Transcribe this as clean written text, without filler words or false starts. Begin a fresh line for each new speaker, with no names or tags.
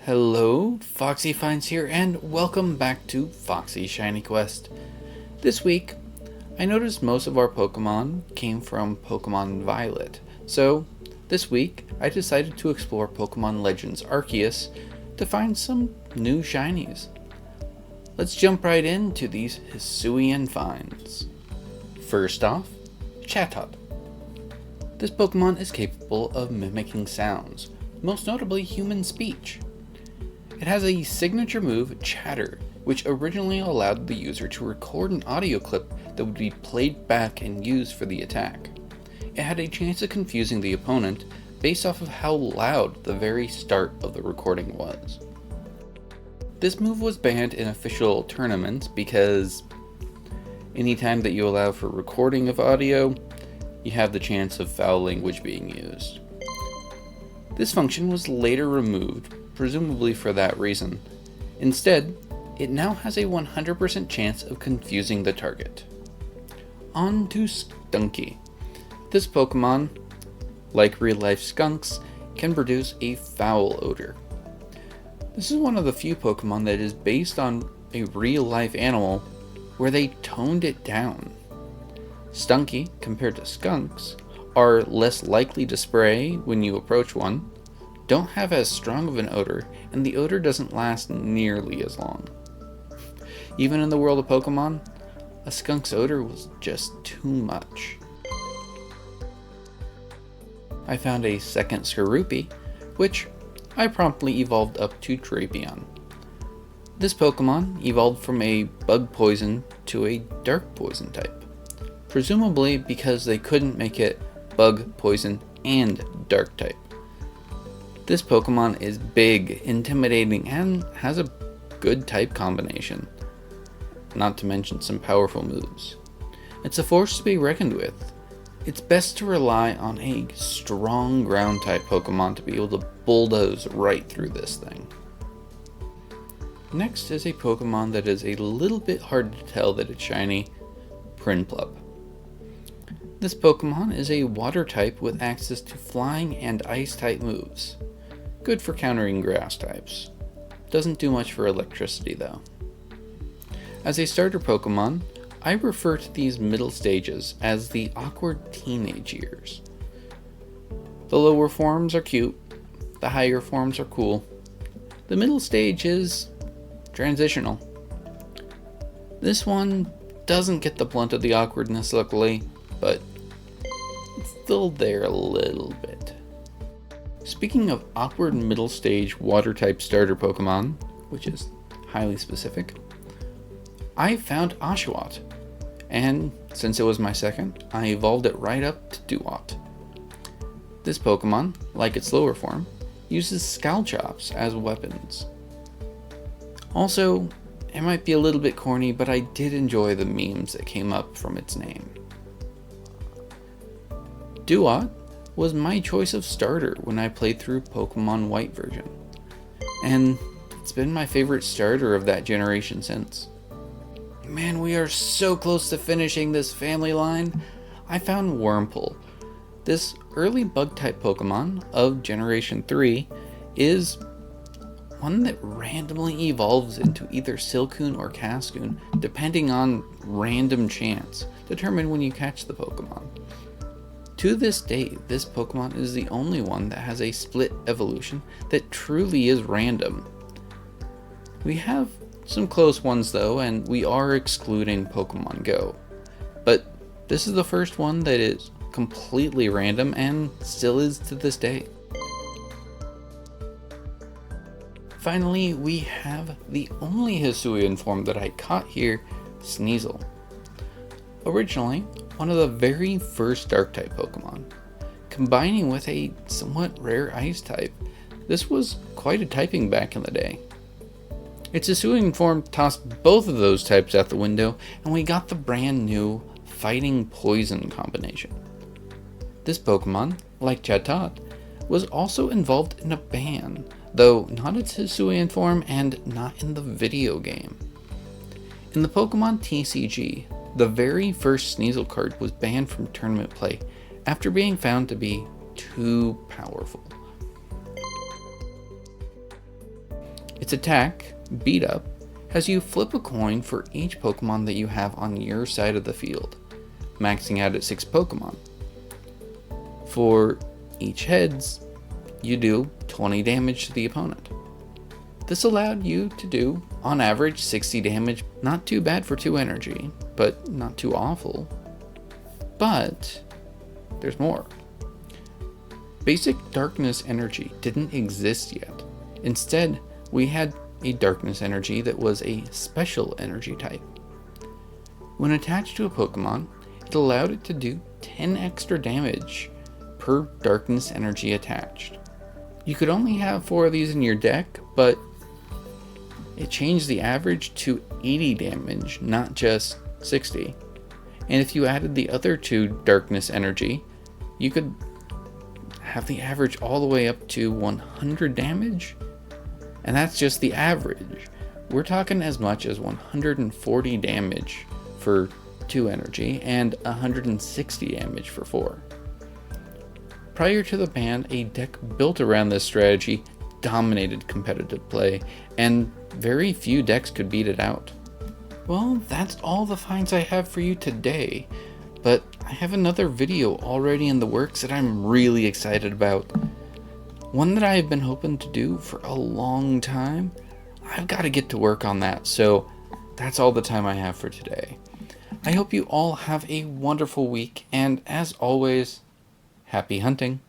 Hello, Foxy Finds here, and welcome back to Foxy Shiny Quest. This week, I noticed most of our Pokemon came from Pokemon Violet, so this week I decided to explore Pokemon Legends Arceus to find some new shinies. Let's jump right into these Hisuian finds. First off, Chatot. This Pokemon is capable of mimicking sounds, most notably human speech. It has a signature move, Chatter, which originally allowed the user to record an audio clip that would be played back and used for the attack. It had a chance of confusing the opponent based off of how loud the very start of the recording was. This move was banned in official tournaments because anytime that you allow for recording of audio, you have the chance of foul language being used. This function was later removed, presumably for that reason. Instead, it now has a 100% chance of confusing the target. On to Stunky. This Pokemon, like real-life skunks, can produce a foul odor. This is one of the few Pokemon that is based on a real-life animal where they toned it down. Stunky, compared to skunks, are less likely to spray when you approach one, don't have as strong of an odor, and the odor doesn't last nearly as long. Even in the world of Pokemon, a skunk's odor was just too much. I found a second Skorupi, which I promptly evolved up to Drapion. This Pokemon evolved from a bug poison to a dark poison type, presumably because they couldn't make it bug, poison, and dark type. This Pokemon is big, intimidating, and has a good type combination, not to mention some powerful moves. It's a force to be reckoned with. It's best to rely on a strong ground type Pokemon to be able to bulldoze right through this thing. Next is a Pokemon that is a little bit hard to tell that it's shiny, Prinplup. This Pokemon is a water type with access to flying and ice type moves. Good for countering grass types. Doesn't do much for electricity though. As a starter Pokemon, I refer to these middle stages as the awkward teenage years. The lower forms are cute, the higher forms are cool. The middle stage is transitional. This one doesn't get the blunt of the awkwardness luckily, but it's still there a little bit. Speaking of awkward middle stage water type starter Pokemon, which is highly specific, I found Oshawott, and since it was my second, I evolved it right up to Duat. This Pokemon, like its lower form, uses Scalchops as weapons. Also, it might be a little bit corny, but I did enjoy the memes that came up from its name. Duat was my choice of starter when I played through Pokemon White version, and it's been my favorite starter of that generation since. Man, we are so close to finishing this family line. I found Wurmple. This early bug type Pokemon of generation 3 is one that randomly evolves into either Silcoon or Cascoon depending on random chance determined when you catch the Pokemon. To this day, this Pokemon is the only one that has a split evolution that truly is random. We have some close ones though, and we are excluding Pokemon Go. But this is the first one that is completely random and still is to this day. Finally, we have the only Hisuian form that I caught here, Sneasel. Originally, one of the very first Dark-type Pokemon. Combining with a somewhat rare Ice-type, this was quite a typing back in the day. Its Hisuian form tossed both of those types out the window, and we got the brand new Fighting Poison combination. This Pokemon, like Chatot, was also involved in a ban, though not its Hisuian form and not in the video game. In the Pokemon TCG, the very first Sneasel card was banned from tournament play after being found to be too powerful. Its attack, Beat Up, has you flip a coin for each Pokemon that you have on your side of the field, maxing out at 6 Pokemon. For each Heads, you do 20 damage to the opponent. This allowed you to do, on average, 60 damage. Not too bad for 2 energy, but not too awful. But there's more. Basic Darkness Energy didn't exist yet. Instead, we had a Darkness Energy that was a Special Energy type. When attached to a Pokemon, it allowed it to do 10 extra damage per Darkness Energy attached. You could only have 4 of these in your deck, but it changed the average to 80 damage, not just 60. And if you added the other 2 Darkness Energy, you could have the average all the way up to 100 damage. And that's just the average. We're talking as much as 140 damage for 2 energy and 160 damage for 4. Prior to the ban, a deck built around this strategy dominated competitive play, and very few decks could beat it out. Well, that's all the finds I have for you today, but I have another video already in the works that I'm really excited about. One that I've been hoping to do for a long time. I've got to get to work on that, so that's all the time I have for today. I hope you all have a wonderful week, and as always, happy hunting.